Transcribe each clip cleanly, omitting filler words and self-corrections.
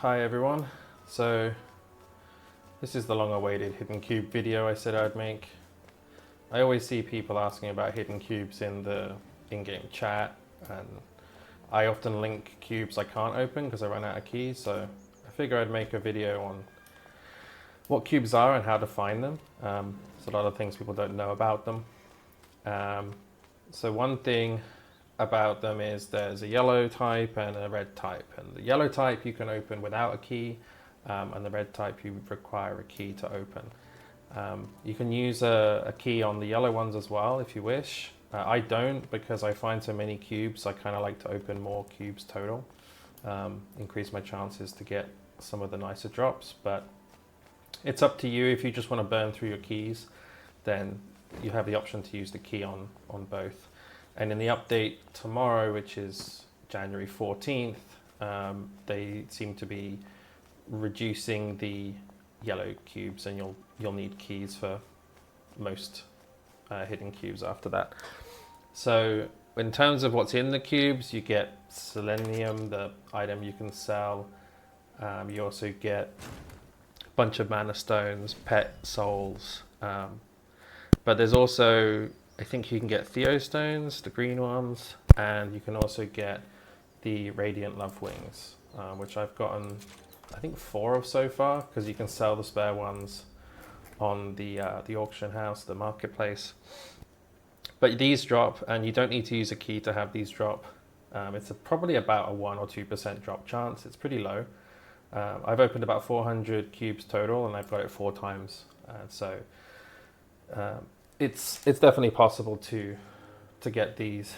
Hi everyone. So this is the long-awaited hidden cube video I said I'd make. I always see people asking about hidden cubes in the in-game chat, and I often link cubes I can't open because I run out of keys, so I figure I'd make a video on what cubes are and how to find them. There's a lot of things people don't know about them. So one thing about them is there's a yellow type and a red type, and the yellow type you can open without a key, and the red type you require a key to open. You can use a key on the yellow ones as well if you wish. I don't, because I find so many cubes. I kind of like to open more cubes total, increase my chances to get some of the nicer drops, but it's up to you. If you just want to burn through your keys, then you have the option to use the key on both. And in the update tomorrow, which is January 14th, they seem to be reducing the yellow cubes, and you'll need keys for most hidden cubes after that. So in terms of what's in the cubes, you get selenium, the item you can sell. You also get a bunch of mana stones, pet souls, but there's also, I think you can get Theo stones, the green ones, and you can also get the Radiant Love Wings, which I've gotten, I think 4 of so far, because you can sell the spare ones on the auction house, the marketplace. But these drop, and you don't need to use a key to have these drop. It's probably about a 1 or 2% drop chance. It's pretty low. I've opened about 400 cubes total, and I've got it 4 times. So it's definitely possible to get these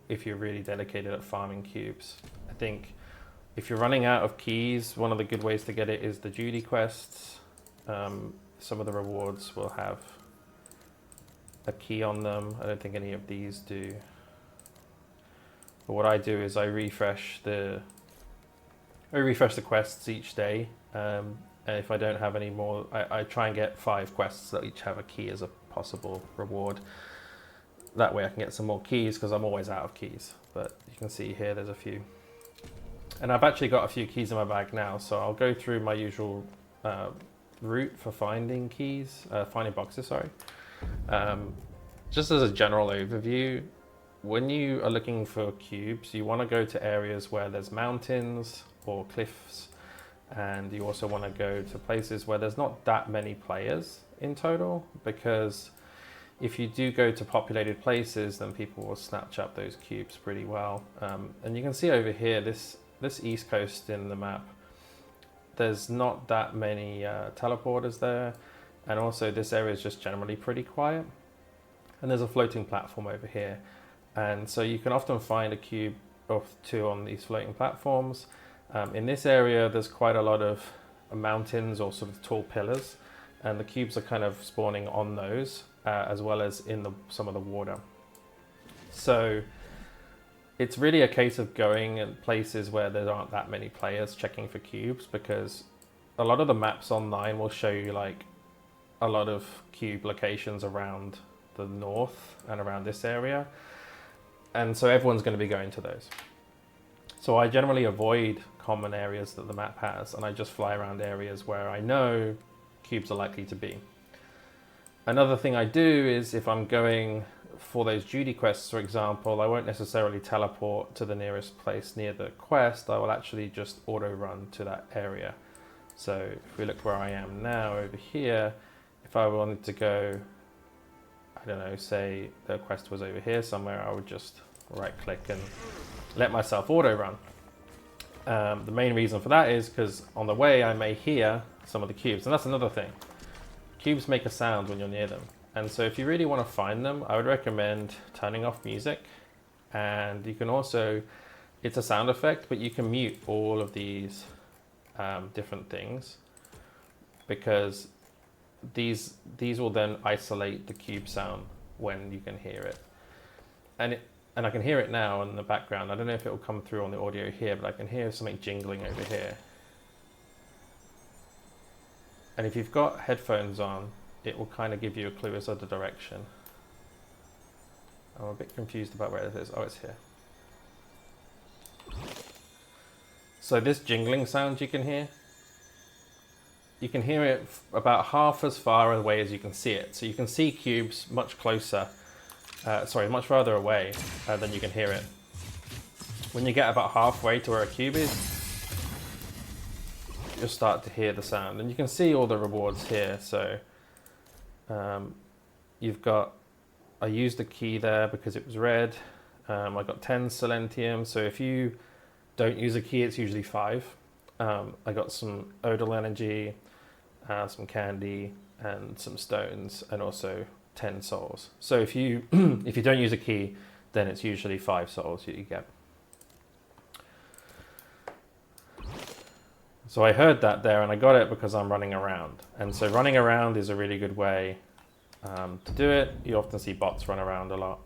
if you're really dedicated at farming cubes. I think if you're running out of keys, one of the good ways to get it is the duty quests. Some of the rewards will have a key on them. I don't think any of these do. But what I do is I refresh the quests each day. And if I don't have any more, I try and get 5 quests that each have a key as a possible reward. That way I can get some more keys, because I'm always out of keys. But you can see here there's a few. And I've actually got a few keys in my bag now, so I'll go through my usual route for finding keys, finding boxes, sorry. Just as a general overview, when you are looking for cubes, you want to go to areas where there's mountains or cliffs, and you also want to go to places where there's not that many players in total, because if you do go to populated places, then people will snatch up those cubes pretty well. And you can see over here, this east coast in the map, there's not that many teleporters there, and also this area is just generally pretty quiet. And there's a floating platform over here, and so you can often find a cube or 2 on these floating platforms. In this area, there's quite a lot of mountains or sort of tall pillars, and the cubes are kind of spawning on those, as well as in some of the water. So it's really a case of going in places where there aren't that many players checking for cubes, because a lot of the maps online will show you like a lot of cube locations around the north and around this area. And so everyone's going to be going to those. So I generally avoid common areas that the map has, and I just fly around areas where I know cubes are likely to be. Another thing I do is, if I'm going for those duty quests, for example, I won't necessarily teleport to the nearest place near the quest. I will actually just auto run to that area. So if we look where I am now over here, if I wanted to go, I don't know, say the quest was over here somewhere, I would just right click and let myself auto run. The main reason for that is because on the way I may hear some of the cubes, and that's another thing. Cubes make a sound when you're near them. And so if you really want to find them, I would recommend turning off music. And you can also, it's a sound effect, but you can mute all of these different things, because these will then isolate the cube sound when you can hear it. And I can hear it now in the background. I don't know if it will come through on the audio here, but I can hear something jingling over here. And if you've got headphones on, it will kind of give you a clue as to the direction. I'm a bit confused about where it is. Oh, it's here. So this jingling sound you can hear it about half as far away as you can see it. So you can see cubes much closer, much farther away than you can hear it. When you get about halfway to where a cube is, you'll start to hear the sound. And you can see all the rewards here. So you've got, I used the key there because it was red. I got 10 Silentium. So if you don't use a key, it's usually 5. I got some odal energy, some candy, and some stones, and also 10 souls. So if you if you don't use a key, then it's usually 5 souls that you get. So I heard that there, and I got it because I'm running around. And so running around is a really good way to do it. You often see bots run around a lot.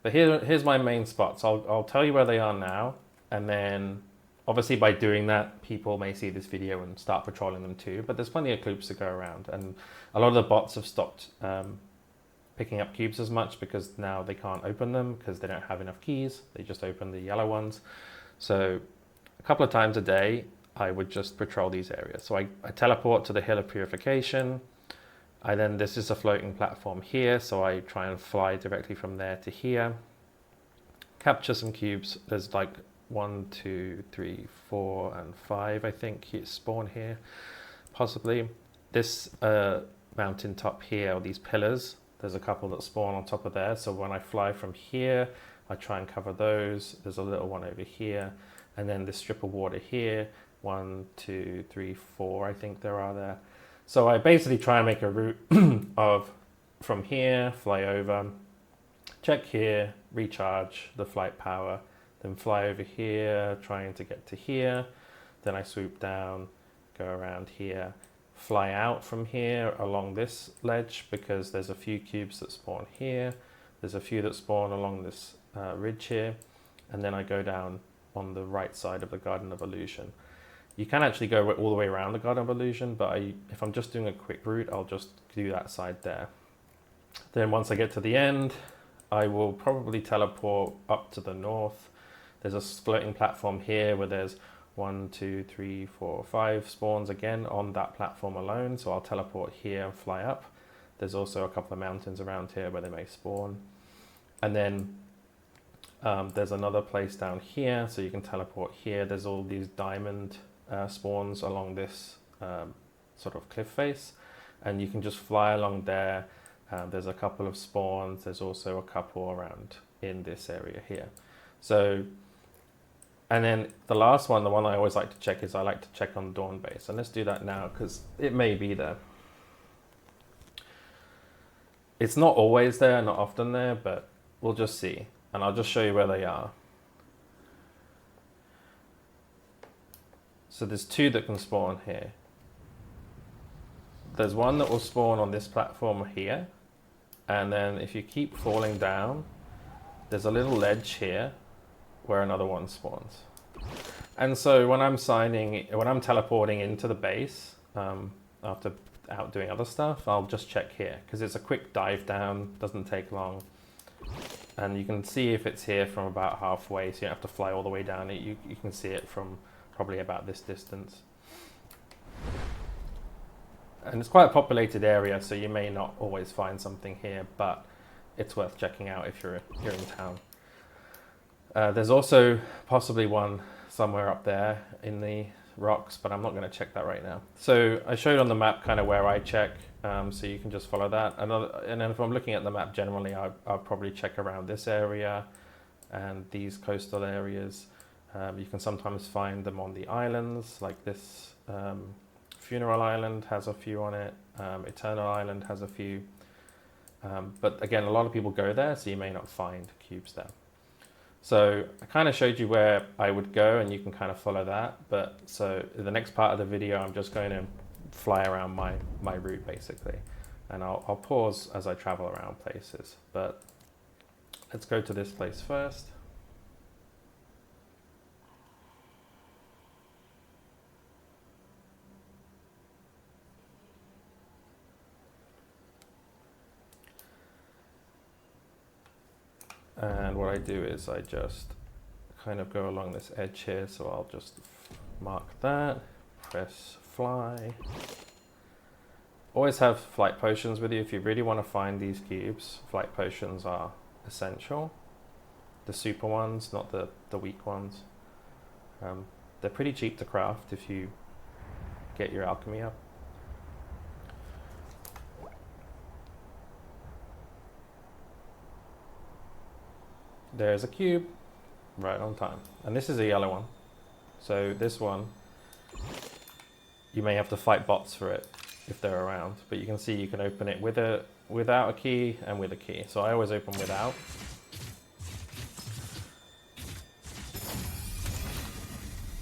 But here's my main spots. I'll tell you where they are now, and then obviously by doing that, people may see this video and start patrolling them too, but there's plenty of cubes to go around. And a lot of the bots have stopped picking up cubes as much because now they can't open them because they don't have enough keys. They just open the yellow ones. So a couple of times a day, I would just patrol these areas. So I teleport to the Hill of Purification. This is a floating platform here, so I try and fly directly from there to here. Capture some cubes. There's like 1, 2, 3, 4, and 5, I think, spawn here, possibly. This mountain top here, or these pillars, there's a couple that spawn on top of there. So when I fly from here, I try and cover those. There's a little one over here, and then this strip of water here. 1, 2, 3, 4, I think there are there. So I basically try and make a route of from here, fly over, check here, recharge the flight power, then fly over here, trying to get to here. Then I swoop down, go around here, fly out from here along this ledge because there's a few cubes that spawn here. There's a few that spawn along this ridge here. And then I go down on the right side of the Garden of Illusion. You can actually go all the way around the Garden of Illusion, but if I'm just doing a quick route, I'll just do that side there. Then once I get to the end, I will probably teleport up to the north. There's a floating platform here where there's 1, 2, 3, 4, 5 spawns again on that platform alone. So I'll teleport here and fly up. There's also a couple of mountains around here where they may spawn. And then there's another place down here, so you can teleport here. There's all these diamond spawns along this sort of cliff face, and you can just fly along there. There's a couple of spawns. There's also a couple around in this area here. So, and then the last one, the one I always like to check is I like to check on Dawn Base, and let's do that now because it may be there. It's not always there, not often there, but we'll just see, and I'll just show you where they are. So there's 2 that can spawn here. There's one that will spawn on this platform here. And then if you keep falling down, there's a little ledge here where another one spawns. And so when I'm teleporting into the base, after out doing other stuff, I'll just check here because it's a quick dive down, doesn't take long. And you can see if it's here from about halfway, so you don't have to fly all the way down. You can see it from probably about this distance. And it's quite a populated area, so you may not always find something here, but it's worth checking out if you're in town. There's also possibly one somewhere up there in the rocks, but I'm not going to check that right now. So I showed on the map kind of where I check, so you can just follow that. And then if I'm looking at the map generally, I'll probably check around this area and these coastal areas. You can sometimes find them on the islands, like this Funeral Island has a few on it, Eternal Island has a few. But again, a lot of people go there, so you may not find cubes there. So I kind of showed you where I would go, and you can kind of follow that. But so the next part of the video, I'm just going to fly around my route basically. And I'll pause as I travel around places. But let's go to this place first. And what I do is I just kind of go along this edge here, so I'll just mark that, press fly. Always have flight potions with you. If you really want to find these cubes, flight potions are essential. The super ones, not the weak ones. They're pretty cheap to craft if you get your alchemy up. There's a cube, right on time. And this is a yellow one. So this one, you may have to fight bots for it if they're around, but you can see you can open it without a key and with a key. So I always open without.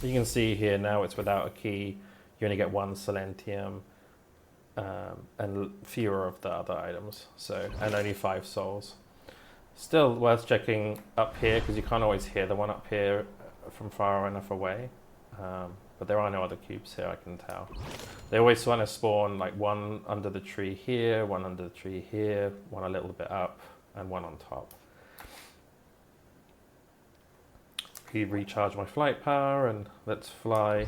You can see here now it's without a key. You only get 1 Silentium and fewer of the other items. So, and only 5 souls. Still worth checking up here because you can't always hear the one up here from far enough away. But there are no other cubes here, I can tell. They always want to spawn like one under the tree here, one under the tree here, one a little bit up, and one on top. Recharge my flight power and let's fly.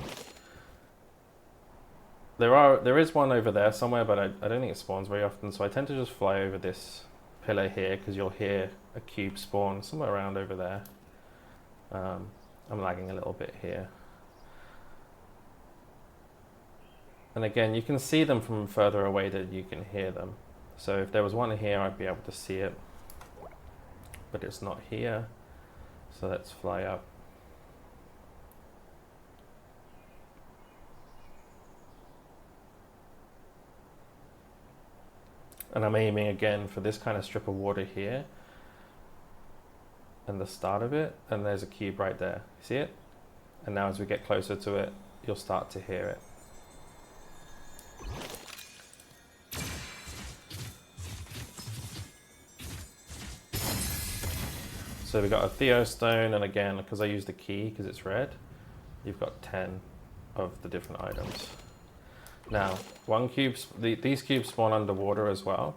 There is one over there somewhere, but I don't think it spawns very often, so I tend to just fly over this pillar here because you'll hear a cube spawn somewhere around over there. I'm lagging a little bit here. And again, you can see them from further away than you can hear them. So if there was one here, I'd be able to see it, but it's not here. So let's fly up. And I'm aiming again for this kind of strip of water here and the start of it, and there's a cube right there. See it? And now as we get closer to it, you'll start to hear it. So we've got a Theostone, and again, because I used the key because it's red, you've got 10 of the different items. Now, these cubes spawn underwater as well.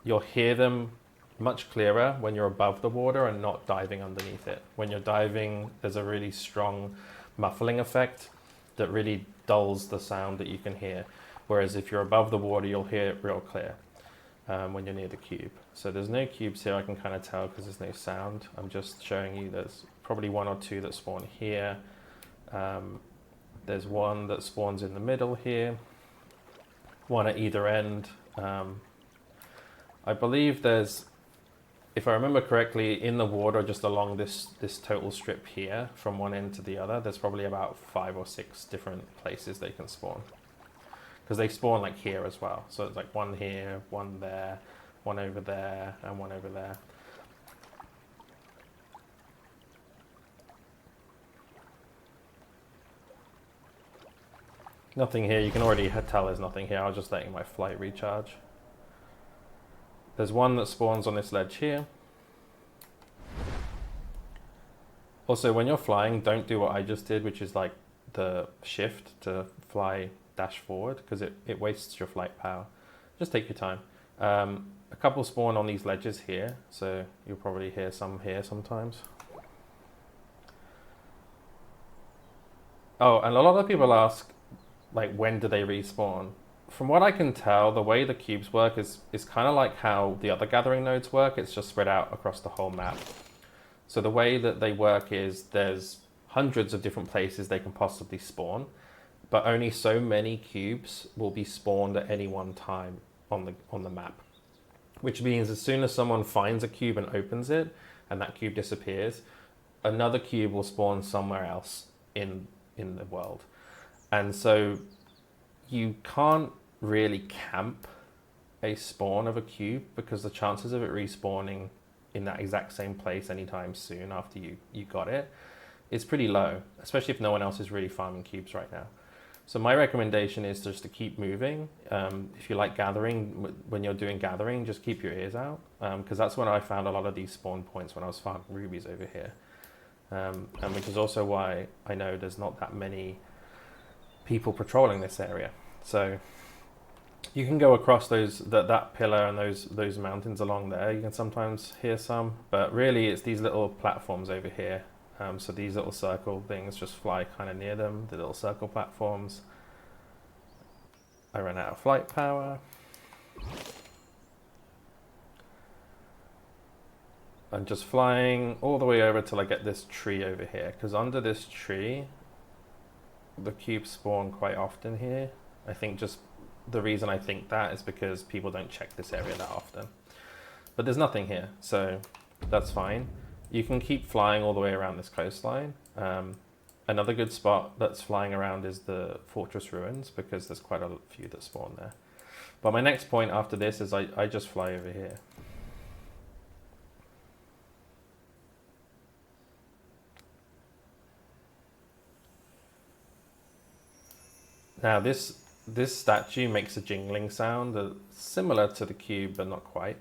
You'll hear them much clearer when you're above the water and not diving underneath it. When you're diving, there's a really strong muffling effect that really dulls the sound that you can hear. Whereas if you're above the water, you'll hear it real clear when you're near the cube. So there's no cubes here, I can kind of tell because there's no sound. I'm just showing you there's probably 1 or 2 that spawn here. There's one that spawns in the middle here, one at either end. I believe there's, if I remember correctly, in the water just along this total strip here, from one end to the other, there's probably about 5 or 6 different places they can spawn. Because they spawn like here as well. So it's like one here, one there, one over there, and one over there. Nothing here, you can already tell there's nothing here. I was just letting my flight recharge. There's one that spawns on this ledge here. Also, when you're flying, don't do what I just did, which is like the shift to fly dash forward, because it wastes your flight power. Just take your time. A couple spawn on these ledges here, so you'll probably hear some here sometimes. Oh, and a lot of people ask, like, when do they respawn? From what I can tell, the way the cubes work is kind of like how the other gathering nodes work. It's just spread out across the whole map. So the way that they work is there's hundreds of different places they can possibly spawn, but only so many cubes will be spawned at any one time on the map. Which means as soon as someone finds a cube and opens it, and that cube disappears, another cube will spawn somewhere else in the world. And so you can't really camp a spawn of a cube because the chances of it respawning in that exact same place anytime soon after you got it is pretty low, especially if no one else is really farming cubes right now. So my recommendation is just to keep moving. If you like gathering, when you're doing gathering, just keep your ears out, because that's when I found a lot of these spawn points when I was farming rubies over here. And which is also why I know there's not that many people patrolling this area. So you can go across that pillar and those mountains along there. You can sometimes hear some, but really it's these little platforms over here So these little circle things just fly kind of near them, the little circle platforms. I ran out of flight power. I'm just flying all the way over till I get this tree over here, because under this tree, the cubes spawn quite often here. I think just the reason I think that is because people don't check this area that often. But there's nothing here, so that's fine. You can keep flying all the way around this coastline. Another good spot that's flying around is the fortress ruins, because there's quite a few that spawn there. But my next point after this is I just fly over here. Now this statue makes a jingling sound similar to the cube, but not quite.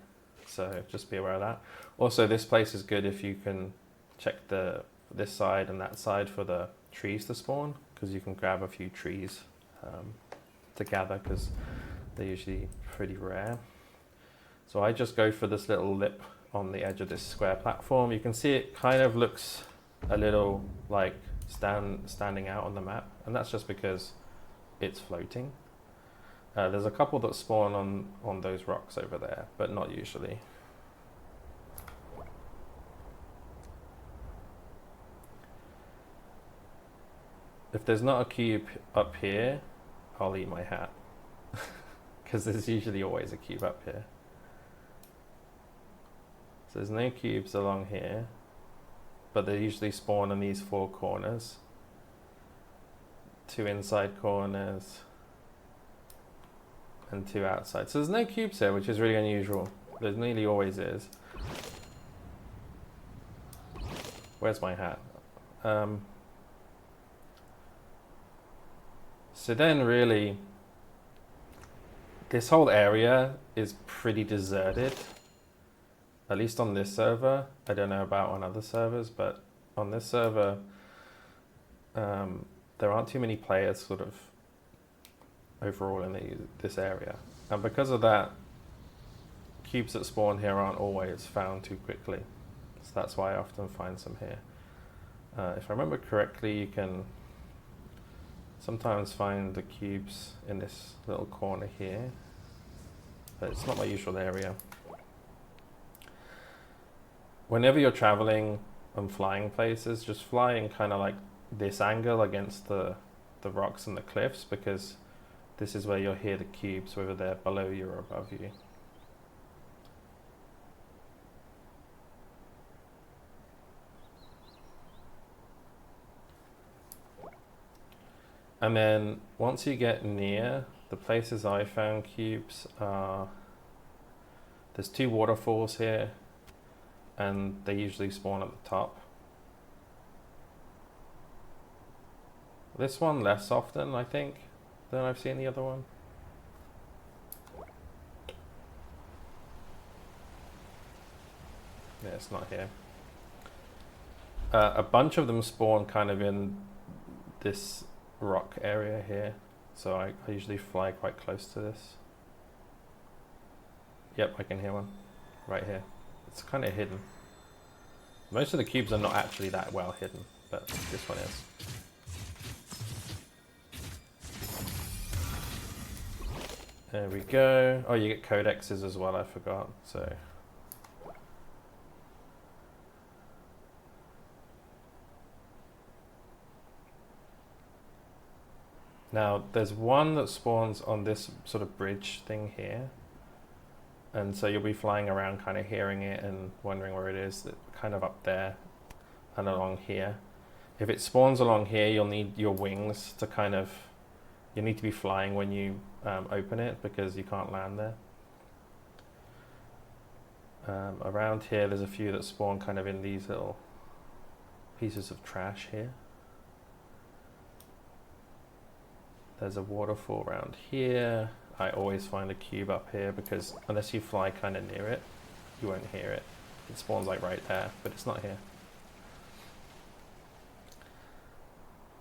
So just be aware of that. Also, this place is good if you can check this side and that side for the trees to spawn, because you can grab a few trees to gather, because they're usually pretty rare. So I just go for this little lip on the edge of this square platform. You can see it kind of looks a little like standing out on the map, and that's just because it's floating. There's a couple that spawn on those rocks over there, but not usually. If there's not a cube up here, I'll eat my hat. Because there's usually always a cube up here. So there's no cubes along here, but they usually spawn in these four corners. 2 inside corners and 2 outside. So there's no cubes here, which is really unusual. There nearly always is. Where's my hat? So then really, this whole area is pretty deserted. At least on this server. I don't know about on other servers, but on this server, there aren't too many players sort of overall in this area. And because of that, cubes that spawn here aren't always found too quickly. So that's why I often find some here. If I remember correctly, you can sometimes find the cubes in this little corner here, but it's not my usual area. Whenever you're traveling and flying places, just fly in kind of like this angle against the rocks and the cliffs, because this is where you'll hear the cubes, whether they're below you or above you. And then once you get near the places I found cubes are, there's 2 waterfalls here, and they usually spawn at the top. This one less often, I think, than I've seen the other one. Yeah, it's not here. A bunch of them spawn kind of in this rock area here, so I usually fly quite close to this. Yep, I can hear one right here. It's kind of hidden. Most of the cubes are not actually that well hidden, but this one is. There we go. Oh, you get codexes as well, I forgot. So now there's one that spawns on this sort of bridge thing here. And so you'll be flying around kind of hearing it and wondering where it is, kind of up there and along here. If it spawns along here, you'll need your wings to kind of, you need to be flying when you open it, because you can't land there. Around here, there's a few that spawn kind of in these little pieces of trash here. There's a waterfall around here. I always find a cube up here, because unless you fly kind of near it, you won't hear it. It spawns like right there, but it's not here.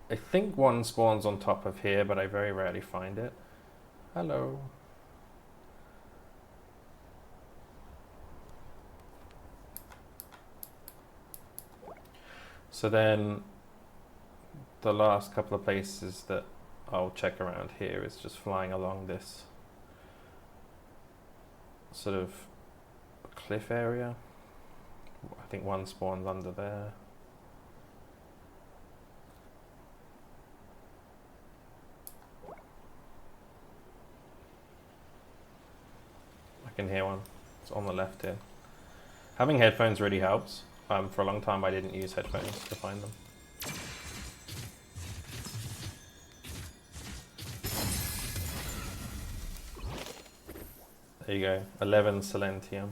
I think one spawns on top of here, but I very rarely find it. Hello. So then the last couple of places that I'll check around here is just flying along this sort of cliff area. I think one spawns under there. I can hear one. It's on the left here. Having headphones really helps. For a long time I didn't use headphones to find them. There you go, 11 Silentium.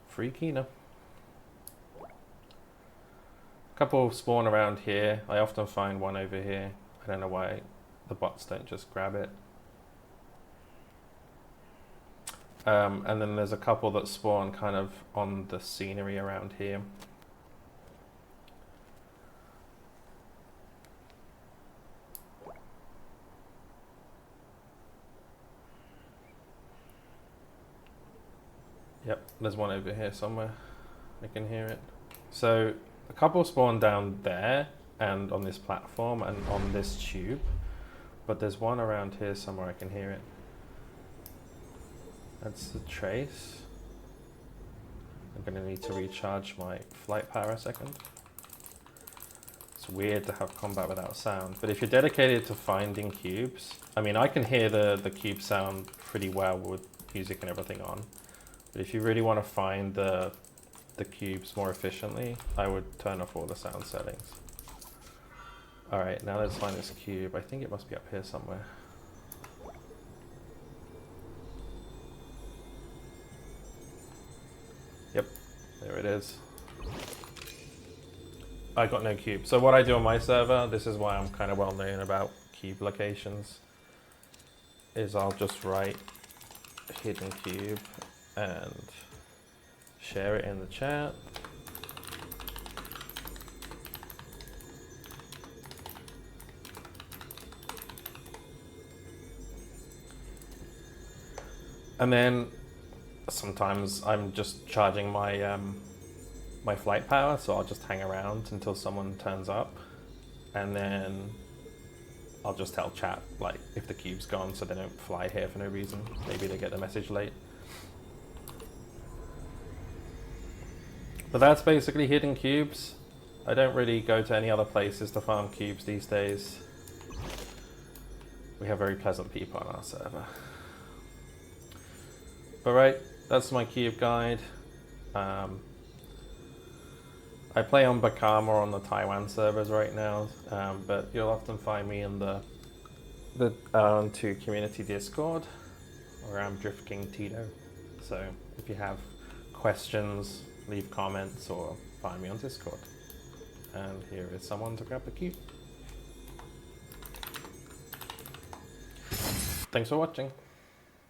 Free Kina. Couple spawn around here. I often find one over here. I don't know why the bots don't just grab it. And then there's a couple that spawn kind of on the scenery around here. Yep, there's one over here somewhere. I can hear it. So a couple spawn down there and on this platform and on this tube, but there's one around here somewhere. I can hear it. That's the trace. I'm gonna need to recharge my flight power a second. It's weird to have combat without sound, but if you're dedicated to finding cubes, I mean, I can hear the cube sound pretty well with music and everything on, but if you really want to find the cubes more efficiently, I would turn off all the sound settings. All right, now let's find this cube. I think it must be up here somewhere. Yep, there it is. I got no cube. So what I do on my server, this is why I'm kind of well known about cube locations, is I'll just write hidden cube and share it in the chat. And then sometimes I'm just charging my my flight power, so I'll just hang around until someone turns up, and then I'll just tell chat like if the cube's gone, so they don't fly here for no reason. Maybe they get the message late. But that's basically hidden cubes. I don't really go to any other places to farm cubes these days. We have very pleasant people on our server. But right, that's my cube guide. I play on Bakama or on the Taiwan servers right now, but you'll often find me in the R2 community Discord, where I'm Drift King Tito. So if you have questions, leave comments or find me on Discord. And here is someone to grab the cube. Thanks for watching.